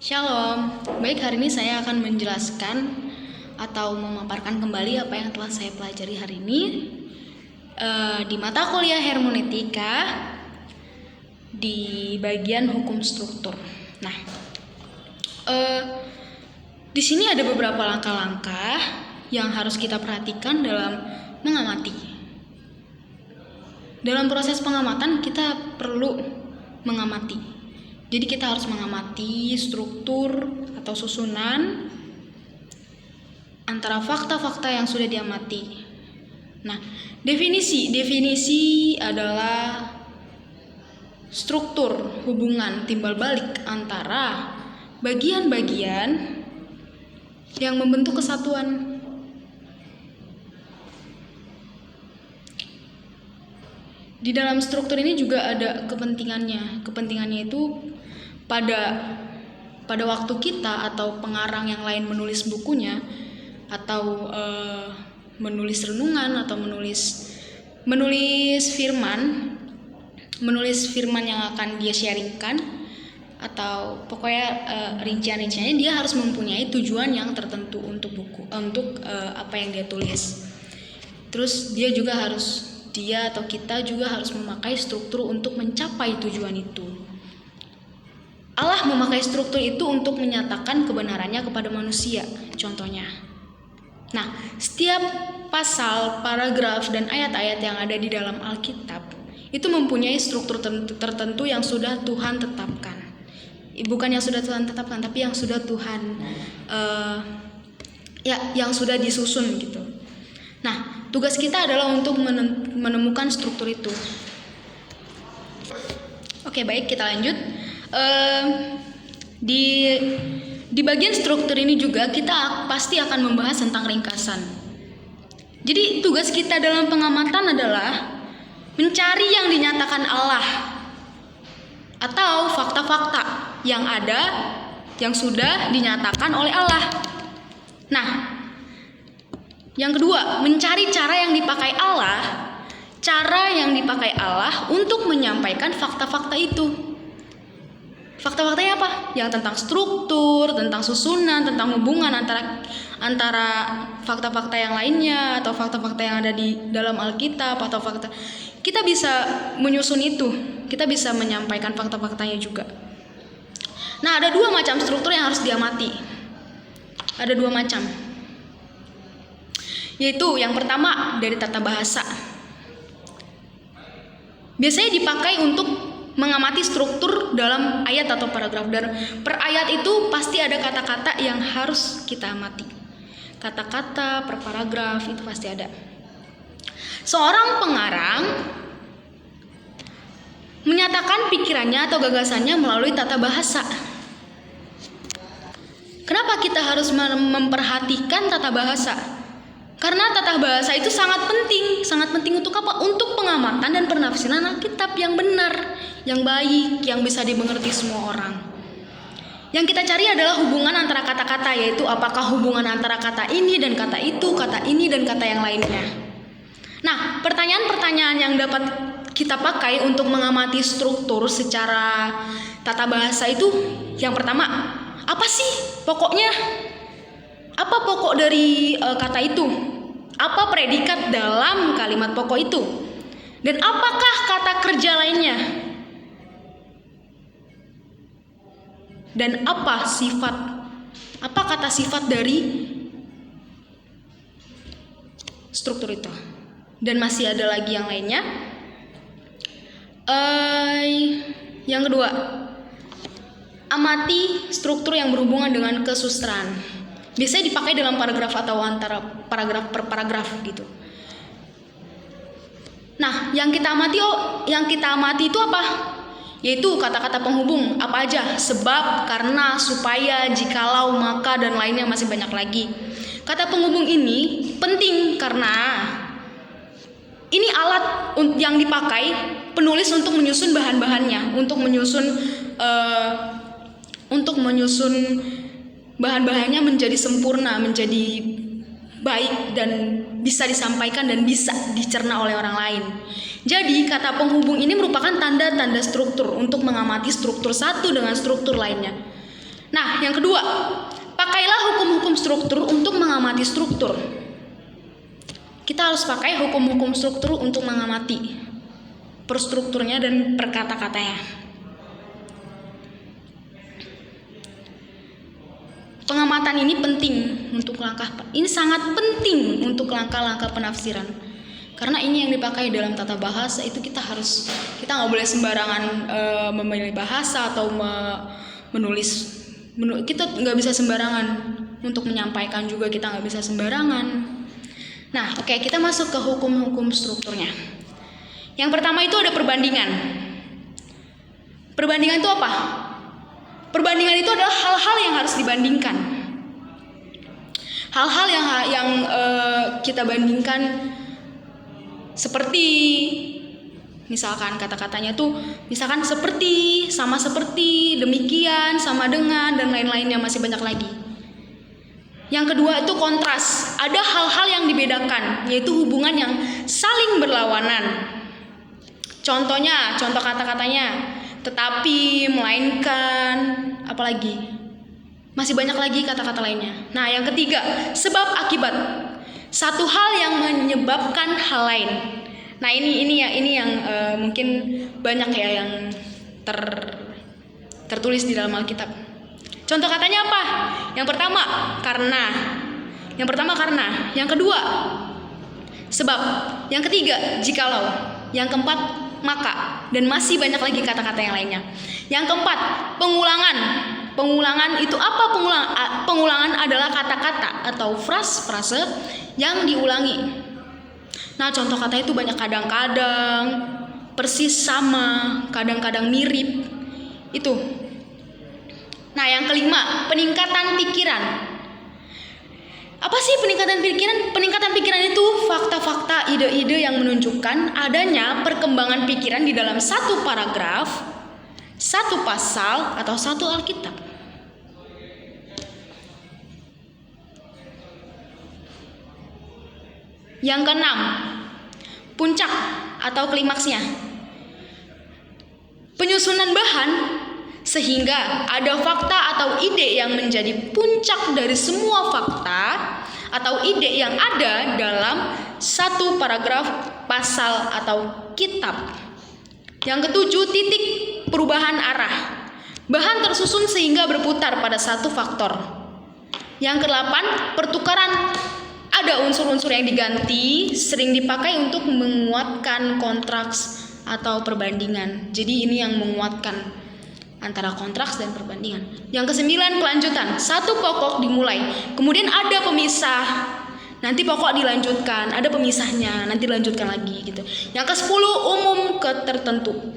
Shalom, baik hari ini saya akan menjelaskan atau memaparkan kembali apa yang telah saya pelajari hari ini di mata kuliah hermeneutika di bagian hukum struktur. Nah, di sini ada beberapa langkah-langkah yang harus kita perhatikan dalam mengamati. Dalam proses pengamatan kita perlu mengamati. Jadi kita harus mengamati struktur atau susunan antara fakta-fakta yang sudah diamati. Nah, definisi adalah struktur hubungan timbal balik antara bagian-bagian yang membentuk kesatuan. Di dalam struktur ini juga ada kepentingannya. Kepentingannya itu pada waktu kita atau pengarang yang lain menulis bukunya atau menulis renungan atau menulis firman yang akan dia sharingkan atau pokoknya rincian-rinciannya dia harus mempunyai tujuan yang tertentu untuk apa yang dia tulis. Terus dia atau kita juga harus memakai struktur untuk mencapai tujuan itu. Allah memakai struktur itu untuk menyatakan kebenarannya kepada manusia, contohnya. Nah, setiap pasal, paragraf, dan ayat-ayat yang ada di dalam Alkitab itu mempunyai struktur tertentu yang sudah Tuhan tetapkan. Bukan yang sudah Tuhan tetapkan, tapi yang sudah Tuhan yang sudah disusun gitu. Nah, tugas kita adalah untuk menemukan struktur itu. Oke, baik, kita lanjut. Di bagian struktur ini juga kita pasti akan membahas tentang ringkasan. Jadi tugas kita dalam pengamatan adalah mencari yang dinyatakan Allah atau fakta-fakta yang ada yang sudah dinyatakan oleh Allah. Nah, yang kedua, mencari cara yang dipakai Allah untuk menyampaikan fakta-fakta itu. Fakta-faktanya apa? Yang tentang struktur, tentang susunan, tentang hubungan antara fakta-fakta yang lainnya atau fakta-fakta yang ada di dalam Alkitab atau fakta. Kita bisa menyusun itu. Kita bisa menyampaikan fakta-faktanya juga. Nah, ada dua macam struktur yang harus diamati. Ada dua macam. Yaitu yang pertama dari tata bahasa. Biasanya dipakai untuk mengamati struktur dalam ayat atau paragraf. Dan per ayat itu pasti ada kata-kata yang harus kita amati. Kata-kata per paragraf itu pasti ada. Seorang pengarang menyatakan pikirannya atau gagasannya melalui tata bahasa. Kenapa kita harus memperhatikan tata bahasa? Karena tata bahasa itu sangat penting untuk apa? Untuk pengamatan dan penafsiran Alkitab yang benar, yang baik, yang bisa dimengerti semua orang. Yang kita cari adalah hubungan antara kata-kata, yaitu apakah hubungan antara kata ini dan kata itu, kata ini dan kata yang lainnya. Nah, pertanyaan-pertanyaan yang dapat kita pakai untuk mengamati struktur secara tata bahasa itu, yang pertama, apa sih pokoknya? Apa pokok dari kata itu? Apa predikat dalam kalimat pokok itu? Dan apakah kata kerja lainnya? Dan apa kata sifat dari struktur itu? Dan masih ada lagi yang lainnya. Yang kedua, amati struktur yang berhubungan dengan kesusastraan. Biasanya dipakai dalam paragraf atau antara paragraf per paragraf gitu. Nah, yang kita amati itu apa? Yaitu kata-kata penghubung apa aja? Sebab, karena, supaya, jikalau, maka, dan lainnya masih banyak lagi. Kata penghubung ini penting karena ini alat yang dipakai penulis untuk menyusun bahan-bahannya, untuk menyusun bahan-bahannya menjadi sempurna, menjadi baik dan bisa disampaikan dan bisa dicerna oleh orang lain. Jadi kata penghubung ini merupakan tanda-tanda struktur untuk mengamati struktur satu dengan struktur lainnya. Nah, yang kedua, pakailah hukum-hukum struktur untuk mengamati struktur. Kita harus pakai hukum-hukum struktur untuk mengamati perstrukturnya dan perkata-katanya. Pengamatan ini penting untuk ini sangat penting untuk langkah-langkah penafsiran. Karena ini yang dipakai dalam tata bahasa, itu kita nggak boleh sembarangan memilih bahasa atau menulis. Kita nggak bisa sembarangan untuk menyampaikan juga, kita nggak bisa sembarangan. Nah, oke, kita masuk ke hukum-hukum strukturnya. Yang pertama itu ada perbandingan. Perbandingan itu apa? Perbandingan itu adalah hal-hal yang harus dibandingkan. Hal-hal yang kita bandingkan, seperti misalkan kata-katanya tuh misalkan seperti, sama seperti, demikian, sama dengan, dan lain-lainnya, masih banyak lagi. Yang kedua itu kontras. Ada hal-hal yang dibedakan, yaitu hubungan yang saling berlawanan. Contohnya, contoh kata-katanya, tetapi, melainkan, apalagi, masih banyak lagi kata-kata lainnya. Nah, yang ketiga, sebab akibat. Satu hal yang menyebabkan hal lain. Nah, ini yang mungkin banyak ya yang tertulis di dalam Alkitab. Contoh katanya apa? Yang pertama, karena. Yang pertama karena. Yang kedua, sebab. Yang ketiga, jikalau. Yang keempat, maka. Dan masih banyak lagi kata-kata yang lainnya. Yang keempat, pengulangan. Pengulangan itu apa? Pengulangan adalah kata-kata atau frase yang diulangi. Nah, contoh kata itu banyak, kadang-kadang, persis sama, kadang-kadang mirip. Itu. Nah, yang kelima, peningkatan pikiran. Apa sih peningkatan pikiran? Peningkatan pikiran itu fakta-fakta, ide-ide yang menunjukkan adanya perkembangan pikiran di dalam satu paragraf, satu pasal, atau satu Alkitab. Yang keenam, puncak atau klimaksnya. Penyusunan bahan sehingga ada fakta atau ide yang menjadi puncak dari semua fakta atau ide yang ada dalam satu paragraf, pasal, atau kitab. Yang ketujuh, titik perubahan arah. Bahan tersusun sehingga berputar pada satu faktor. Yang kedelapan, pertukaran. Ada unsur-unsur yang diganti, sering dipakai untuk menguatkan kontras atau perbandingan. Jadi ini yang menguatkan antara kontras dan perbandingan. Yang kesembilan, kelanjutan. Satu pokok dimulai, kemudian ada pemisah, nanti pokok dilanjutkan, ada pemisahnya, nanti dilanjutkan lagi gitu. Yang kesepuluh, umum tertentu.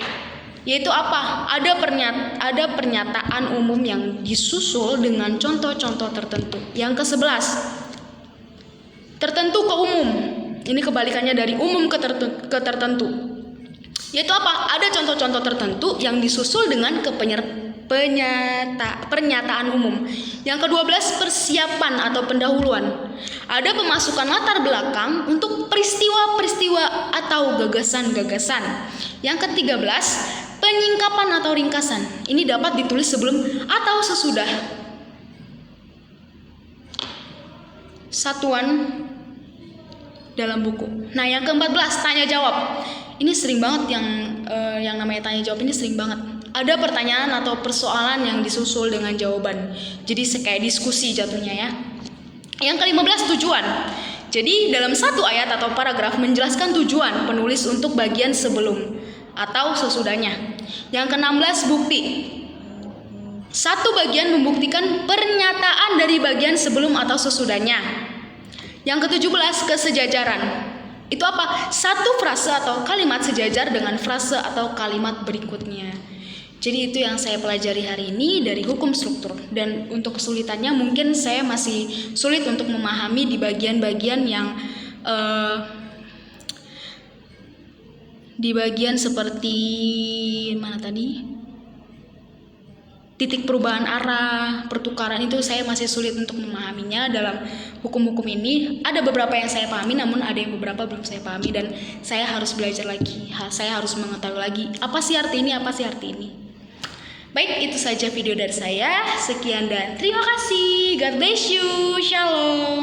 Yaitu apa? Ada pernyataan umum yang disusul dengan contoh-contoh tertentu. Yang kesebelas, tertentu ke umum. Ini kebalikannya dari umum ke tertentu. Yaitu apa? Ada contoh-contoh tertentu yang disusul dengan pernyataan umum. Yang ke-12, persiapan atau pendahuluan. Ada pemasukan latar belakang untuk peristiwa-peristiwa atau gagasan-gagasan. Yang ke-13, penyingkapan atau ringkasan. Ini dapat ditulis sebelum atau sesudah satuan dalam buku. Nah, yang ke-14, tanya jawab. Ini sering banget yang namanya tanya jawab, ini sering banget. Ada pertanyaan atau persoalan yang disusul dengan jawaban. Jadi kayak diskusi jatuhnya ya. Yang ke-15, tujuan. Jadi dalam satu ayat atau paragraf menjelaskan tujuan penulis untuk bagian sebelum atau sesudahnya. Yang ke-16, bukti. Satu bagian membuktikan pernyataan dari bagian sebelum atau sesudahnya. Yang ke-17, kesejajaran. Itu apa? Satu frase atau kalimat sejajar dengan frase atau kalimat berikutnya. Jadi itu yang saya pelajari hari ini dari hukum struktur. Dan untuk kesulitannya mungkin saya masih sulit untuk memahami di bagian-bagian yang di bagian seperti mana tadi? Titik perubahan arah, pertukaran, itu saya masih sulit untuk memahaminya dalam hukum-hukum ini. Ada beberapa yang saya pahami, namun ada yang beberapa belum saya pahami dan saya harus belajar lagi. Saya harus mengetahui lagi apa sih arti ini, apa sih arti ini. Baik, itu saja video dari saya. Sekian dan terima kasih. God bless you. Shalom.